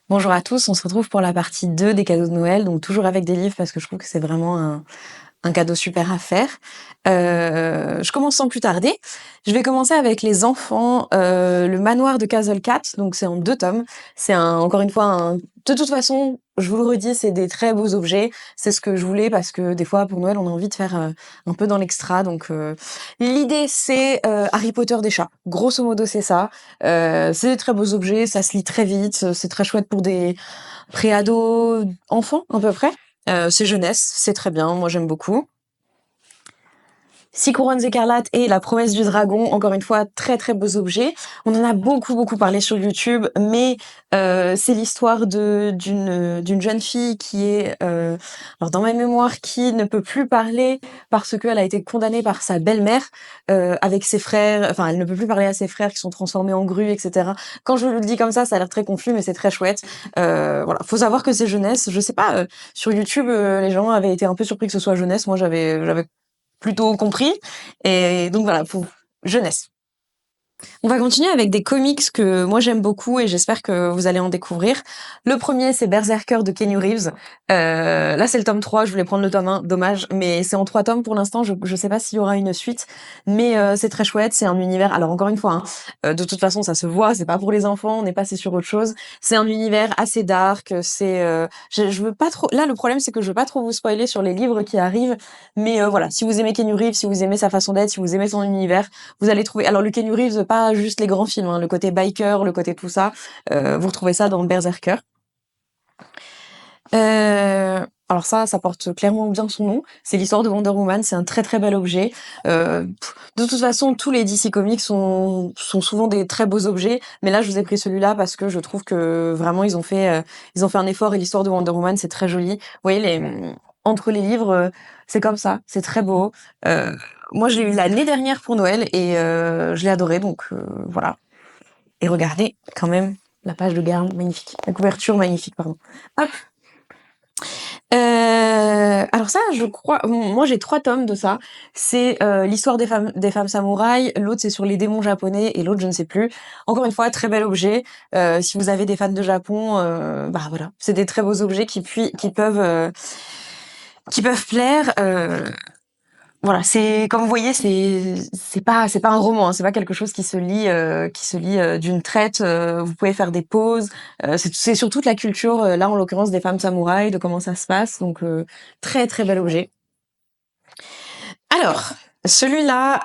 Bonjour à tous, on se retrouve pour la partie 2 des cadeaux de Noël, donc toujours avec des livres parce que je trouve que c'est vraiment un cadeau super à faire. Je commence sans plus tarder. Je vais commencer avec les enfants, le manoir de Castle Cat, donc c'est en 2 tomes. C'est encore une fois de toute façon, je vous le redis, c'est des très beaux objets. C'est ce que je voulais parce que des fois pour Noël, on a envie de faire un peu dans l'extra. Donc l'idée c'est Harry Potter des chats. Grosso modo, c'est ça. C'est des très beaux objets, ça se lit très vite, c'est très chouette pour des préados, enfants à peu près. C'est jeunesse, c'est très bien, moi j'aime beaucoup. Six couronnes écarlates et la promesse du dragon, encore une fois, très très beaux objets. On en a beaucoup parlé sur YouTube, mais c'est l'histoire d'une jeune fille qui est, alors dans ma mémoire, qui ne peut plus parler parce qu'elle a été condamnée par sa belle-mère avec ses frères. Enfin, elle ne peut plus parler à ses frères qui sont transformés en grues, etc. Quand je le dis comme ça a l'air très confus, mais c'est très chouette. Voilà, faut savoir que c'est jeunesse. Je sais pas, sur YouTube, les gens avaient été un peu surpris que ce soit jeunesse. Moi, j'avais plutôt compris. Et donc voilà, pour jeunesse. On va continuer avec des comics que moi j'aime beaucoup et j'espère que vous allez en découvrir. Le premier, c'est Berserker de Keanu Reeves. Là, c'est le tome 3, je voulais prendre le tome 1, dommage, mais c'est en 3 tomes pour l'instant, je sais pas s'il y aura une suite, mais c'est très chouette, c'est un univers, alors encore une fois, hein, de toute façon ça se voit, c'est pas pour les enfants, on est passé sur autre chose, c'est un univers assez dark, je veux pas trop, là le problème c'est que je veux pas trop vous spoiler sur les livres qui arrivent, mais voilà, si vous aimez Keanu Reeves, si vous aimez sa façon d'être, si vous aimez son univers, vous allez trouver. Alors le Keanu Reeves, pas juste les grands films, hein, le côté biker, le côté tout ça. Vous retrouvez ça dans Berserker. Alors ça porte clairement bien son nom. C'est l'histoire de Wonder Woman. C'est un très très bel objet. De toute façon, tous les DC Comics sont souvent des très beaux objets. Mais là, je vous ai pris celui-là parce que je trouve que vraiment ils ont fait un effort et l'histoire de Wonder Woman, c'est très joli. Vous voyez entre les livres, c'est comme ça. C'est très beau. Moi, je l'ai eu l'année dernière pour Noël et je l'ai adoré. Donc voilà. Et regardez quand même la page de garde magnifique, la couverture magnifique, pardon. Hop. Alors ça, je crois, moi j'ai 3 tomes de ça. C'est l'histoire des femmes samouraïs, l'autre c'est sur les démons japonais et l'autre je ne sais plus. Encore une fois, très bel objet. Si vous avez des fans de Japon, bah voilà, c'est des très beaux objets qui peuvent plaire. Voilà, c'est comme vous voyez, c'est pas un roman, hein, c'est pas quelque chose qui se lit d'une traite. Vous pouvez faire des pauses. C'est sur toute la culture, là en l'occurrence des femmes samouraïs, de comment ça se passe. Donc très très bel objet. Alors celui-là,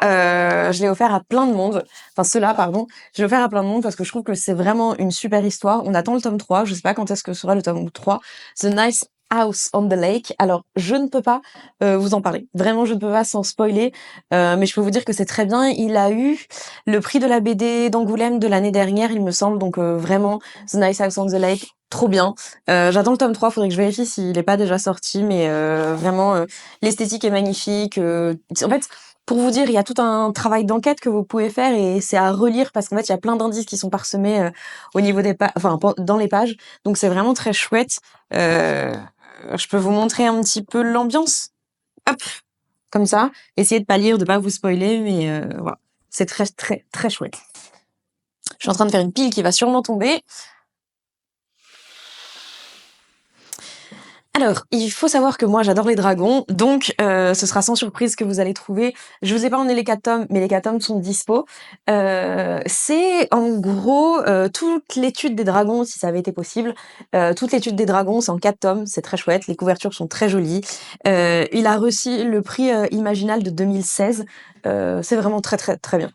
je l'ai offert à plein de monde. Enfin ceux-là, pardon, je l'ai offert à plein de monde parce que je trouve que c'est vraiment une super histoire. On attend le tome 3, je sais pas quand est-ce que sera le tome 3. The Nice House on the Lake. Alors, je ne peux pas vous en parler. Vraiment, je ne peux pas sans spoiler. Mais je peux vous dire que c'est très bien. Il a eu le prix de la BD d'Angoulême de l'année dernière, il me semble. Donc vraiment, The Nice House on the Lake, trop bien. J'attends le tome 3, faudrait que je vérifie s'il n'est pas déjà sorti. Mais vraiment, l'esthétique est magnifique. En fait, pour vous dire, il y a tout un travail d'enquête que vous pouvez faire et c'est à relire parce qu'en fait, il y a plein d'indices qui sont parsemés au niveau des pages, enfin, dans les pages. Donc c'est vraiment très chouette. Euh, je peux vous montrer un petit peu l'ambiance. Hop, comme ça. Essayez de pas lire, de pas vous spoiler, mais voilà. C'est très, très, très chouette. Je suis en train de faire une pile qui va sûrement tomber. Alors, il faut savoir que moi, j'adore les dragons, donc ce sera sans surprise que vous allez trouver. Je vous ai pas emmené les 4 tomes, mais les 4 tomes sont dispo. C'est en gros toute l'étude des dragons, si ça avait été possible. Toute l'étude des dragons, c'est en 4 tomes, c'est très chouette. Les couvertures sont très jolies. Il a reçu le prix Imaginal de 2016. C'est vraiment très très très bien.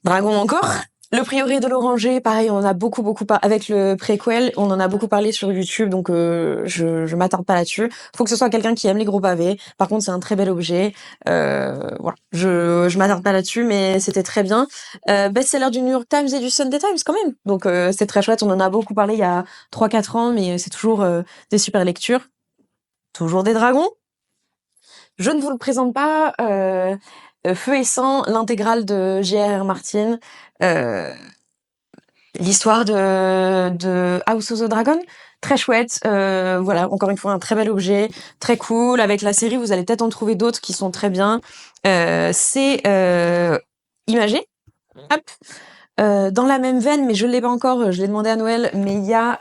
Dragon encore. Le prieuré de l'Oranger, pareil, on en a beaucoup avec le préquel, on en a beaucoup parlé sur YouTube, donc je m'attarde pas là-dessus. Faut que ce soit quelqu'un qui aime les gros pavés. Par contre, c'est un très bel objet. Voilà, je m'attarde pas là-dessus, mais c'était très bien. Best-seller du New York Times et du Sunday Times quand même. Donc c'est très chouette. On en a beaucoup parlé il y a 3-4 ans, mais c'est toujours des super lectures. Toujours des dragons. Je ne vous le présente pas. Feu et sang, l'intégrale de J.R.R. Martin. Euh, L'histoire de House of the Dragon, très chouette. Voilà, encore une fois, un très bel objet, très cool. Avec la série, vous allez peut-être en trouver d'autres qui sont très bien. C'est imagé. Hop. Dans la même veine, mais je l'ai pas encore, je l'ai demandé à Noël, mais il y a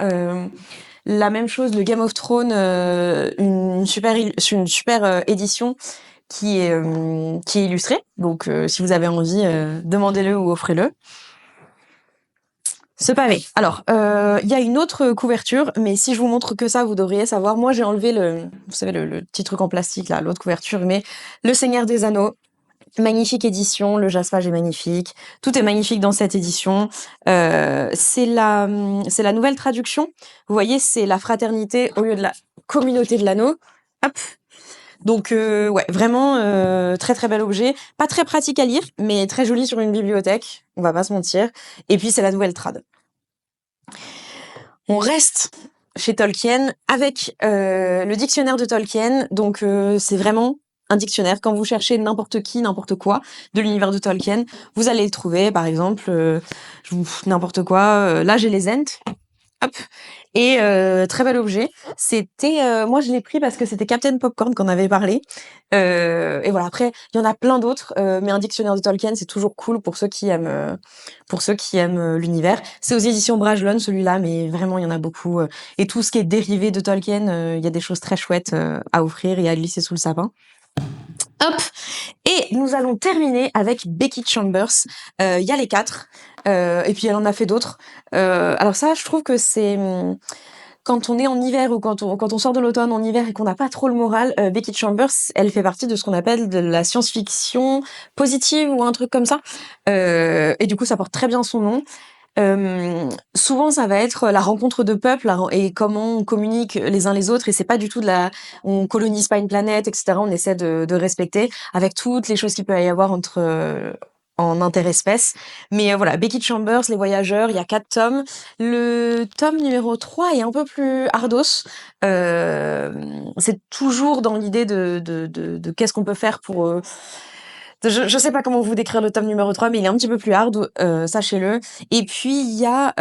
la même chose, le Game of Thrones, une super édition qui est illustrée. Donc si vous avez envie, demandez-le ou offrez-le. Ce pavé. Alors, il y a une autre couverture, mais si je vous montre que ça, vous devriez savoir. Moi, j'ai enlevé vous savez, le petit truc en plastique là, l'autre couverture, mais Le Seigneur des Anneaux. Magnifique édition, le jaspage est magnifique, tout est magnifique dans cette édition. C'est la nouvelle traduction. Vous voyez, c'est la fraternité au lieu de la communauté de l'anneau. Hop. Donc ouais, vraiment très très bel objet, pas très pratique à lire, mais très joli sur une bibliothèque. On va pas se mentir. Et puis c'est la nouvelle trad. On reste chez Tolkien avec le dictionnaire de Tolkien. Donc c'est vraiment un dictionnaire. Quand vous cherchez n'importe qui, n'importe quoi de l'univers de Tolkien, vous allez le trouver. Par exemple, n'importe quoi. Là, j'ai les Ents. Hop. Et très bel objet. C'était, moi je l'ai pris parce que c'était Captain Popcorn qu'on avait parlé. Et voilà. Après, il y en a plein d'autres, mais un dictionnaire de Tolkien, c'est toujours cool pour ceux qui aiment l'univers. C'est aux éditions Brajlon celui-là, mais vraiment il y en a beaucoup. Et tout ce qui est dérivé de Tolkien, il y a des choses très chouettes à offrir et à glisser sous le sapin. Hop. Et nous allons terminer avec Becky Chambers. Il y a les 4. Et puis elle en a fait d'autres. Alors ça, je trouve que c'est quand on est en hiver ou quand on sort de l'automne en hiver et qu'on n'a pas trop le moral, Becky Chambers, elle fait partie de ce qu'on appelle de la science-fiction positive ou un truc comme ça. Et du coup, ça porte très bien son nom. Souvent, ça va être la rencontre de peuples et comment on communique les uns les autres. Et c'est pas du tout on colonise pas une planète, etc. On essaie de respecter avec toutes les choses qu'il peut y avoir en interespèces. Mais voilà, Becky Chambers, Les Voyageurs, il y a 4 tomes. Le tome numéro 3 est un peu plus ardos. C'est toujours dans l'idée de qu'est-ce qu'on peut faire pour... je sais pas comment vous décrire le tome numéro 3, mais il est un petit peu plus hard, sachez-le. Et puis, il y a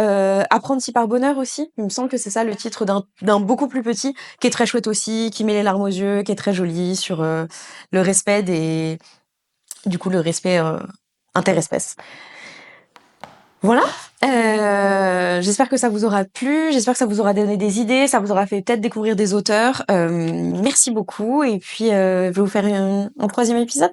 Apprenti par bonheur aussi. Il me semble que c'est ça le titre d'un beaucoup plus petit, qui est très chouette aussi, qui met les larmes aux yeux, qui est très joli sur le respect le respect interespèce. Voilà. J'espère que ça vous aura plu, j'espère que ça vous aura donné des idées, ça vous aura fait peut-être découvrir des auteurs. Merci beaucoup et puis je vais vous faire un 3e épisode.